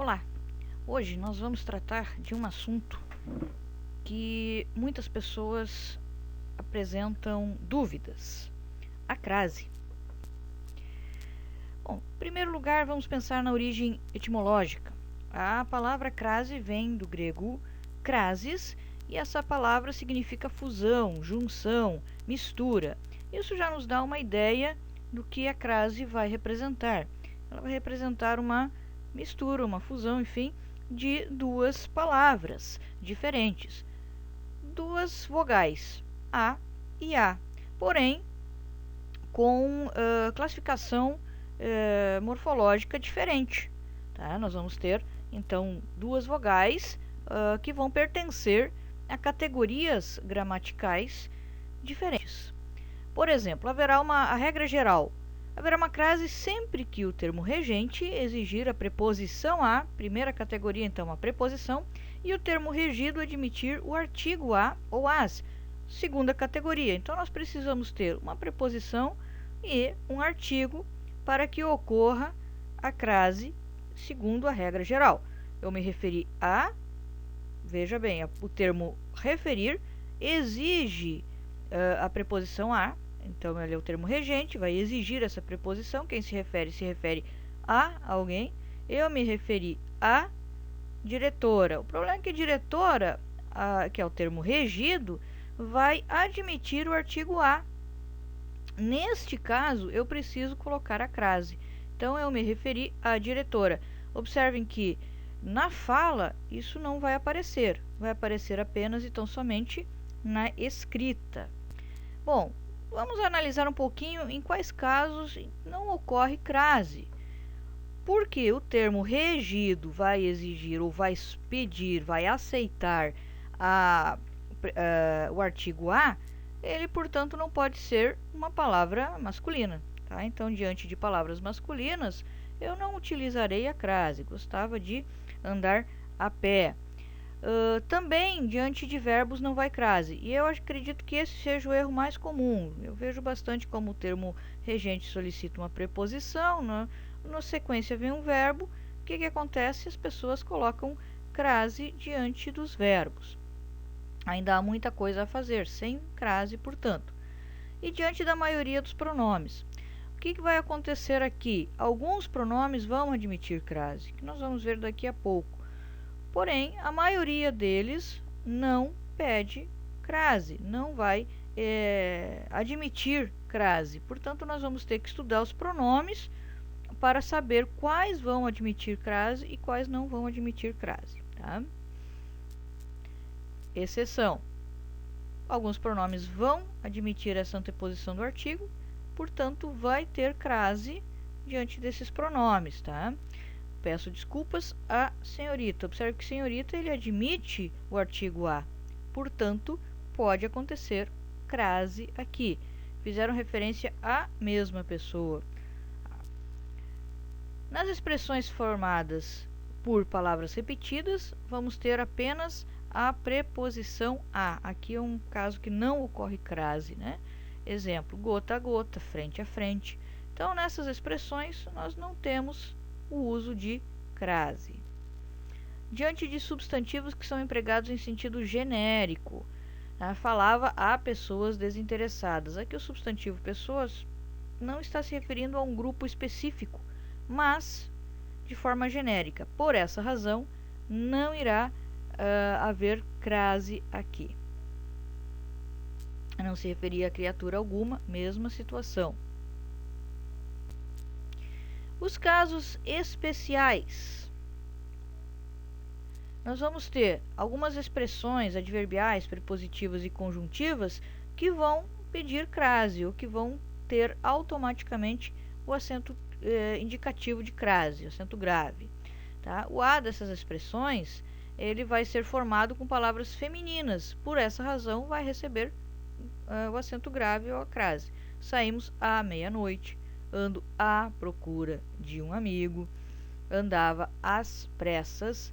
Olá! Hoje nós vamos tratar de um assunto que muitas pessoas apresentam dúvidas: a crase. Bom, em primeiro lugar, vamos pensar na origem etimológica. A palavra crase vem do grego crasis, e essa palavra significa fusão, junção, mistura. Isso já nos dá uma ideia do que a crase vai representar. Ela vai representar uma mistura, uma fusão, enfim, de duas palavras diferentes, duas vogais, A e A, porém com classificação morfológica diferente. Tá? Nós vamos ter então duas vogais que vão pertencer a categorias gramaticais diferentes. Por exemplo, haverá a regra geral. Haverá uma crase sempre que o termo regente exigir a preposição a, primeira categoria, então, a preposição, e o termo regido admitir o artigo a ou as, segunda categoria. Então, nós precisamos ter uma preposição e um artigo para que ocorra a crase, segundo a regra geral. Eu me referi a, veja bem, o termo referir exige a preposição a. Então, ele é o termo regente, vai exigir essa preposição. Quem se refere a alguém. Eu me referi a diretora. O problema é que diretora, que é o termo regido, vai admitir o artigo a. Neste caso, eu preciso colocar a crase. Então, eu me referi à diretora. Observem que na fala isso não vai aparecer. Vai aparecer apenas e tão somente na escrita. Bom, vamos analisar um pouquinho em quais casos não ocorre crase. Porque o termo regido vai exigir ou vai pedir, vai aceitar o artigo a, ele, portanto, não pode ser uma palavra masculina. Tá? Então, diante de palavras masculinas, eu não utilizarei a crase. Gostava de andar a pé. Também, diante de verbos, não vai crase. E eu acredito que esse seja o erro mais comum. Eu vejo bastante como o termo regente solicita uma preposição, né? Na sequência vem um verbo. O que acontece? As pessoas colocam crase diante dos verbos. Ainda há muita coisa a fazer, sem crase, portanto. E diante da maioria dos pronomes. O que vai acontecer aqui? Alguns pronomes vão admitir crase, que nós vamos ver daqui a pouco. Porém, a maioria deles não pede crase, não vai admitir crase. Portanto, nós vamos ter que estudar os pronomes para saber quais vão admitir crase e quais não vão admitir crase. Tá? Exceção: alguns pronomes vão admitir essa anteposição do artigo, portanto, vai ter crase diante desses pronomes. Tá? Peço desculpas à senhorita. Observe que senhorita ele admite o artigo a, portanto, pode acontecer crase aqui. Fizeram referência à mesma pessoa. Nas expressões formadas por palavras repetidas, vamos ter apenas a preposição a. Aqui é um caso que não ocorre crase, né? Exemplo: gota a gota, frente a frente. Então, nessas expressões, nós não temos o uso de crase. Diante de substantivos que são empregados em sentido genérico, falava a pessoas desinteressadas. Aqui o substantivo pessoas não está se referindo a um grupo específico, mas de forma genérica. Por essa razão, não irá haver crase aqui. Não se referia a criatura alguma, mesma situação. Os casos especiais. Nós vamos ter algumas expressões adverbiais, prepositivas e conjuntivas que vão pedir crase, ou que vão ter automaticamente o acento indicativo de crase, acento grave. Tá? O A dessas expressões ele vai ser formado com palavras femininas. Por essa razão, vai receber o acento grave ou a crase. Saímos à meia-noite. Ando à procura de um amigo. Andava às pressas.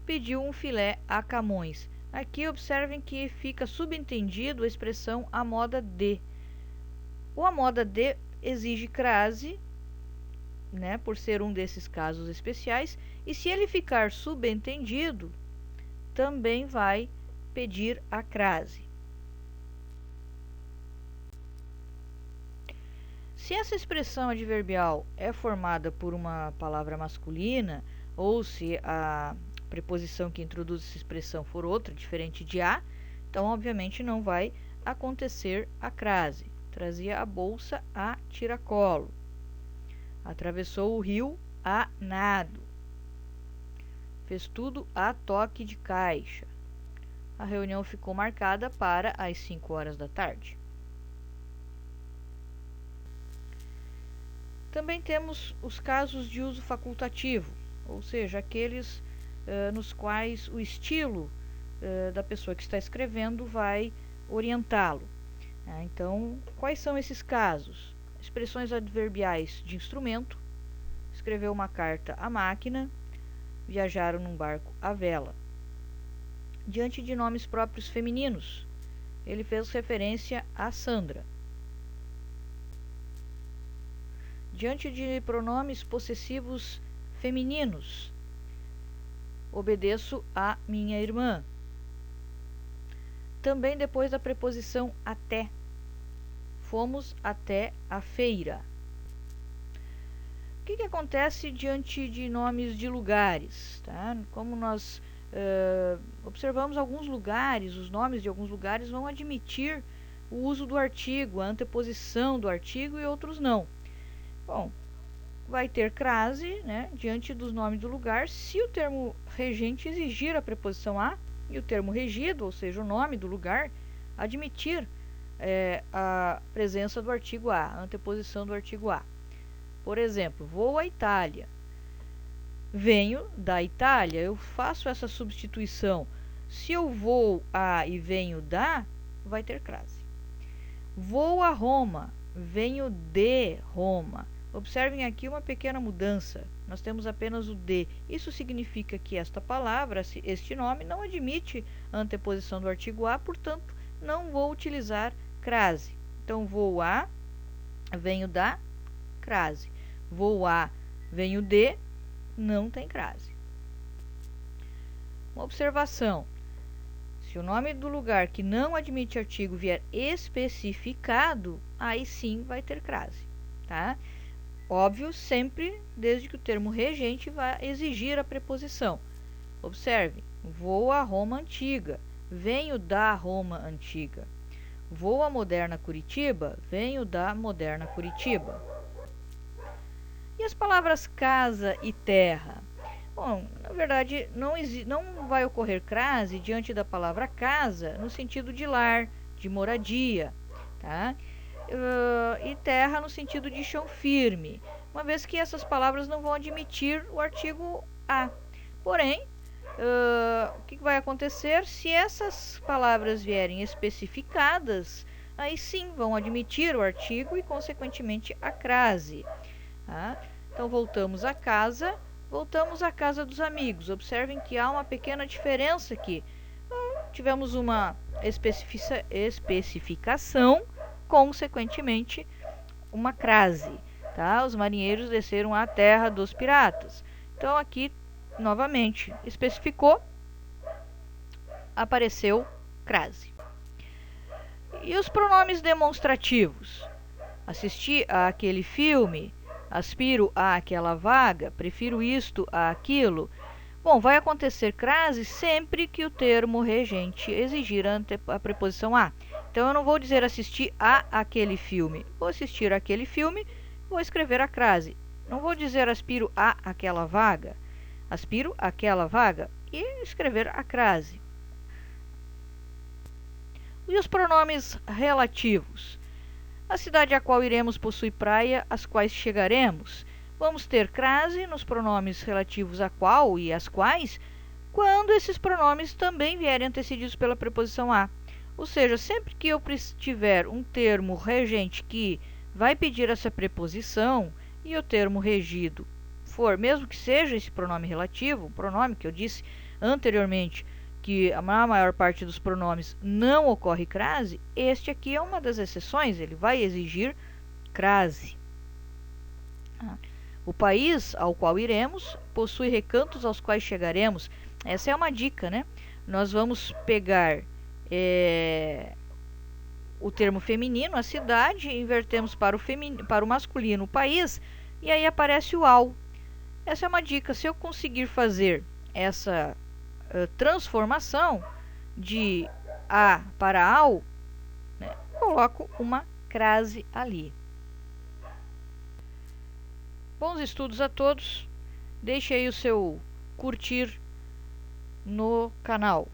Pediu um filé a Camões. Aqui observem que fica subentendido a expressão à moda de. O à moda de exige crase né, por ser um desses casos especiais, e se ele ficar subentendido, também vai pedir a crase. Se essa expressão adverbial é formada por uma palavra masculina, ou se a preposição que introduz essa expressão for outra, diferente de a, então obviamente não vai acontecer a crase. Trazia a bolsa a tiracolo. Atravessou o rio a nado. Fez tudo a toque de caixa. A reunião ficou marcada para as 5 horas da tarde. Também temos os casos de uso facultativo, ou seja, aqueles nos quais o estilo da pessoa que está escrevendo vai orientá-lo. Então, quais são esses casos? Expressões adverbiais de instrumento: escreveu uma carta à máquina, viajaram num barco à vela. Diante de nomes próprios femininos, ele fez referência a Sandra. Diante de pronomes possessivos femininos, obedeço a minha irmã. Também depois da preposição até, fomos até a feira. O que acontece diante de nomes de lugares? Tá? Como nós observamos, alguns lugares, os nomes de alguns lugares vão admitir o uso do artigo, a anteposição do artigo, e outros não. Bom, vai ter crase, né, diante dos nomes do lugar, se o termo regente exigir a preposição a e o termo regido, ou seja, o nome do lugar, admitir a presença do artigo a anteposição do artigo a. Por exemplo, vou à Itália. Venho da Itália, eu faço essa substituição. Se eu vou a e venho da, vai ter crase. Vou a Roma, venho de Roma. Observem aqui uma pequena mudança. Nós temos apenas o de. Isso significa que esta palavra, este nome, não admite a anteposição do artigo a, portanto, não vou utilizar crase. Então, vou a, venho da, crase. Vou a, venho de, não tem crase. Uma observação: se o nome do lugar que não admite artigo vier especificado, aí sim vai ter crase, tá? Óbvio, sempre desde que o termo regente vá exigir a preposição. Observe: vou à Roma antiga, venho da Roma antiga. Vou à moderna Curitiba, venho da moderna Curitiba. E as palavras casa e terra? Bom, na verdade, não vai ocorrer crase diante da palavra casa no sentido de lar, de moradia, tá? E terra no sentido de chão firme, uma vez que essas palavras não vão admitir o artigo a. Porém, o que vai acontecer se essas palavras vierem especificadas? Aí sim vão admitir o artigo e, consequentemente, a crase. Tá? Então, voltamos à casa dos amigos. Observem que há uma pequena diferença aqui. Tivemos uma especificação, consequentemente, uma crase. Tá? Os marinheiros desceram à terra dos piratas. Então, aqui, novamente, especificou, apareceu crase. E os pronomes demonstrativos? Assisti a aquele filme, aspiro a aquela vaga, prefiro isto a aquilo. Bom, vai acontecer crase sempre que o termo regente exigir a preposição a. Então, eu não vou dizer assistir a aquele filme. Vou assistir àquele filme, vou escrever a crase. Não vou dizer aspiro a aquela vaga. Aspiro àquela vaga e escrever a crase. E os pronomes relativos? A cidade a qual iremos possui praia, às quais chegaremos. Vamos ter crase nos pronomes relativos a qual e às quais, quando esses pronomes também vierem antecedidos pela preposição a. Ou seja, sempre que eu tiver um termo regente que vai pedir essa preposição e o termo regido for, mesmo que seja esse pronome relativo, o pronome que eu disse anteriormente, que a maior parte dos pronomes não ocorre crase, este aqui é uma das exceções, ele vai exigir crase. O país ao qual iremos possui recantos aos quais chegaremos. Essa é uma dica, né? Nós vamos pegar o termo feminino, a cidade, invertemos para o masculino, o país, e aí aparece o ao. Essa é uma dica. Se eu conseguir fazer essa transformação de a para ao, né, coloco uma crase ali. Bons estudos a todos. Deixe aí o seu curtir no canal.